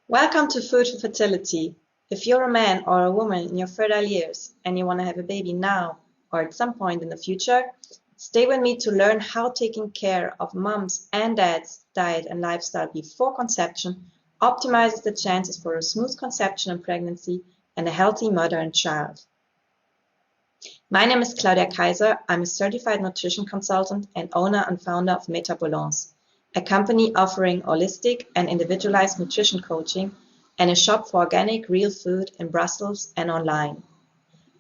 Welcome to Food for Fertility. If you're a man or a woman in your fertile years and you want to have a baby now or at some point in the future, stay with me to learn how taking care of mom's and dad's diet and lifestyle before conception optimizes the chances for a smooth conception and pregnancy and a healthy mother and child. My name is Claudia Kaiser. I'm a certified nutrition consultant and owner and founder of Metabolance, a company offering holistic and individualized nutrition coaching and a shop for organic real food in Brussels and online.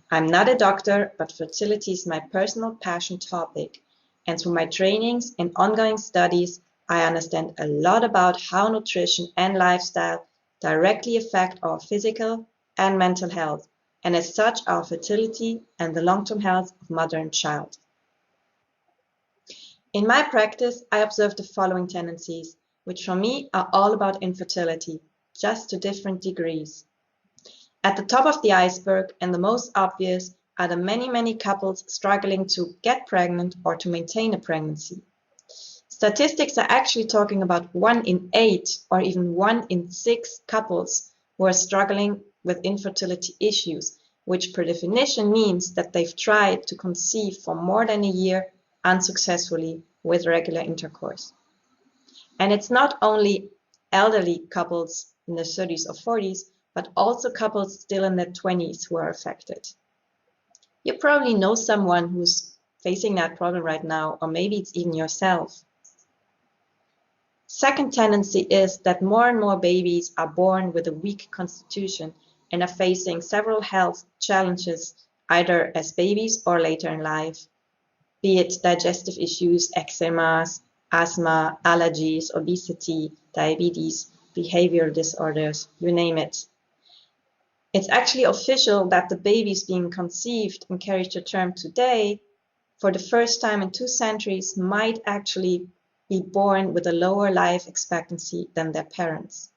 I'm not a doctor, but fertility is my personal passion topic, and through my trainings and ongoing studies, I understand a lot about how nutrition and lifestyle directly affect our physical and mental health, and as such our fertility and the long-term health of mother and child. In my practice, I observe the following tendencies, which for me are all about infertility, just to different degrees. At the top of the iceberg and the most obvious are the many couples struggling to get pregnant or to maintain a pregnancy. Statistics are actually talking about 1 in 8 or even 1 in 6 couples who are struggling with infertility issues, which per definition means that they've tried to conceive for more than a year unsuccessfully with regular intercourse. And it's not only elderly couples in their 30s or 40s, but also couples still in their 20s who are affected. You probably know someone who's facing that problem right now, or maybe it's even yourself. Second tendency is that more and more babies are born with a weak constitution and are facing several health challenges either as babies or later in life, be it digestive issues, eczema, asthma, allergies, obesity, diabetes, behavioral disorders, you name it. It's actually official that the babies being conceived and carried to term today, for the first time in 2 centuries, might actually be born with a lower life expectancy than their parents.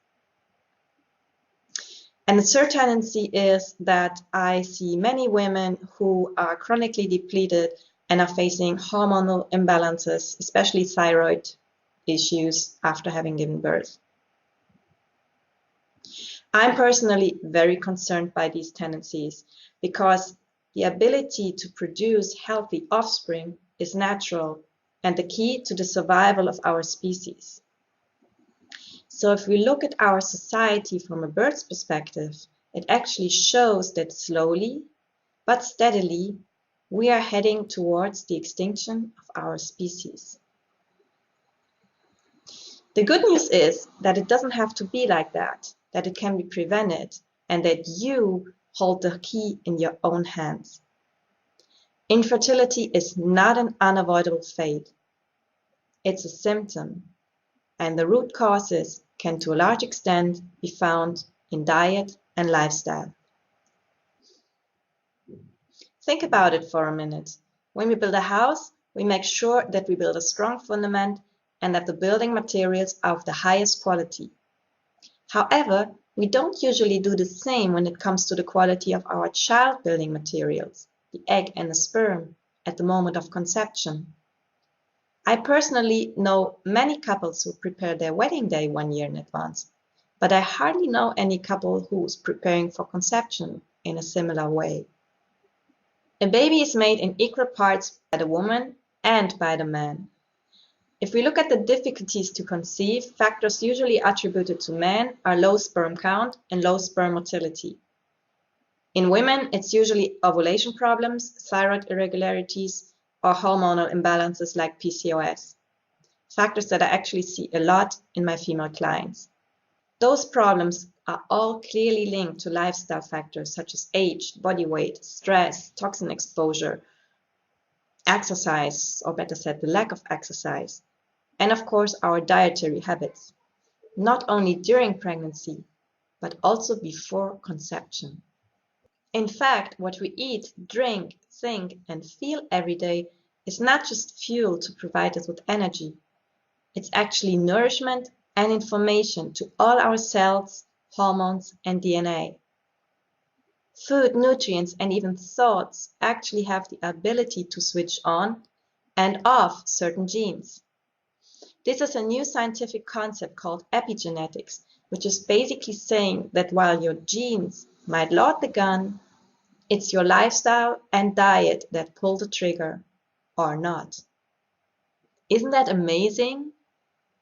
And the third tendency is that I see many women who are chronically depleted and are facing hormonal imbalances, especially thyroid issues after having given birth. I'm personally very concerned by these tendencies because the ability to produce healthy offspring is natural and the key to the survival of our species. So if we look at our society from a bird's perspective, it actually shows that slowly but steadily we are heading towards the extinction of our species. The good news is that it doesn't have to be like that it can be prevented, and that you hold the key in your own hands. Infertility is not an unavoidable fate. It's a symptom, and the root causes can to a large extent be found in diet and lifestyle. Think about it for a minute. When we build a house, we make sure that we build a strong fundament and that the building materials are of the highest quality. However, we don't usually do the same when it comes to the quality of our child building materials, the egg and the sperm, at the moment of conception. I personally know many couples who prepare their wedding day 1 year in advance, but I hardly know any couple who's preparing for conception in a similar way. A baby is made in equal parts by the woman and by the man. If we look at the difficulties to conceive, factors usually attributed to men are low sperm count and low sperm motility. In women, it's usually ovulation problems, thyroid irregularities, or hormonal imbalances like PCOS, factors that I actually see a lot in my female clients. Those problems are all clearly linked to lifestyle factors such as age, body weight, stress, toxin exposure, exercise, or better said, the lack of exercise, and of course our dietary habits, not only during pregnancy, but also before conception. In fact, what we eat, drink, think, and feel every day is not just fuel to provide us with energy. It's actually nourishment and information to all our cells, hormones, and DNA. Food, nutrients, and even thoughts actually have the ability to switch on and off certain genes. This is a new scientific concept called epigenetics, which is basically saying that while your genes might load the gun, it's your lifestyle and diet that pull the trigger, or not. Isn't that amazing?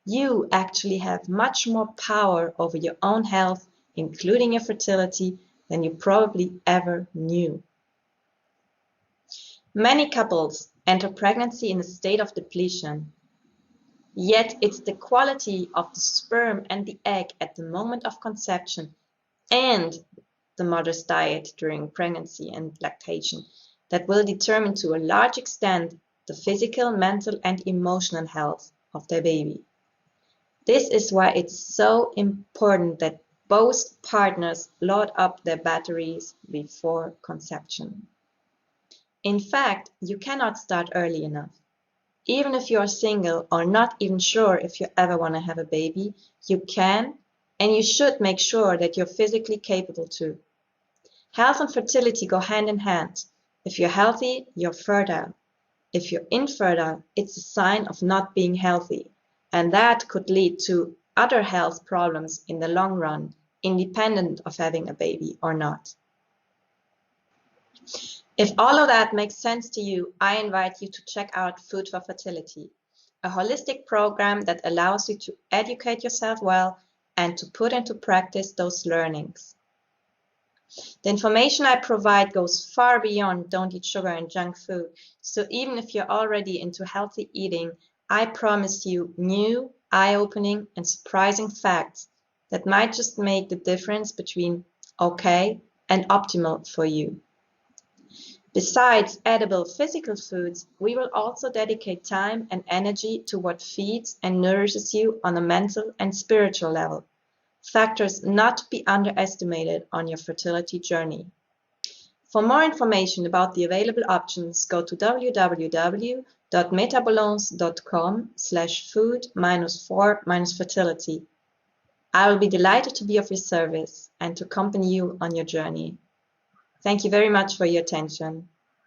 You actually have much more power over your own health, including your fertility, than you probably ever knew. Many couples enter pregnancy in a state of depletion, yet it's the quality of the sperm and the egg at the moment of conception and the mother's diet during pregnancy and lactation that will determine to a large extent the physical, mental, and emotional health of their baby. This is why it's so important that both partners load up their batteries before conception. In fact, you cannot start early enough. Even if you're single or not even sure if you ever want to have a baby, you can and you should make sure that you're physically capable to. Health and fertility go hand in hand. If you're healthy, you're fertile. If you're infertile, it's a sign of not being healthy, and that could lead to other health problems in the long run, independent of having a baby or not. If all of that makes sense to you, I invite you to check out Food for Fertility, a holistic program that allows you to educate yourself well and to put into practice those learnings. The information I provide goes far beyond don't eat sugar and junk food, so even if you're already into healthy eating, I promise you new, eye-opening, and surprising facts that might just make the difference between okay and optimal for you. Besides edible physical foods, we will also dedicate time and energy to what feeds and nourishes you on a mental and spiritual level. Factors not to be underestimated on your fertility journey. For more information about the available options, go to www.metabalance.com/food-for-fertility. I will be delighted to be of your service and to accompany you on your journey. Thank you very much for your attention.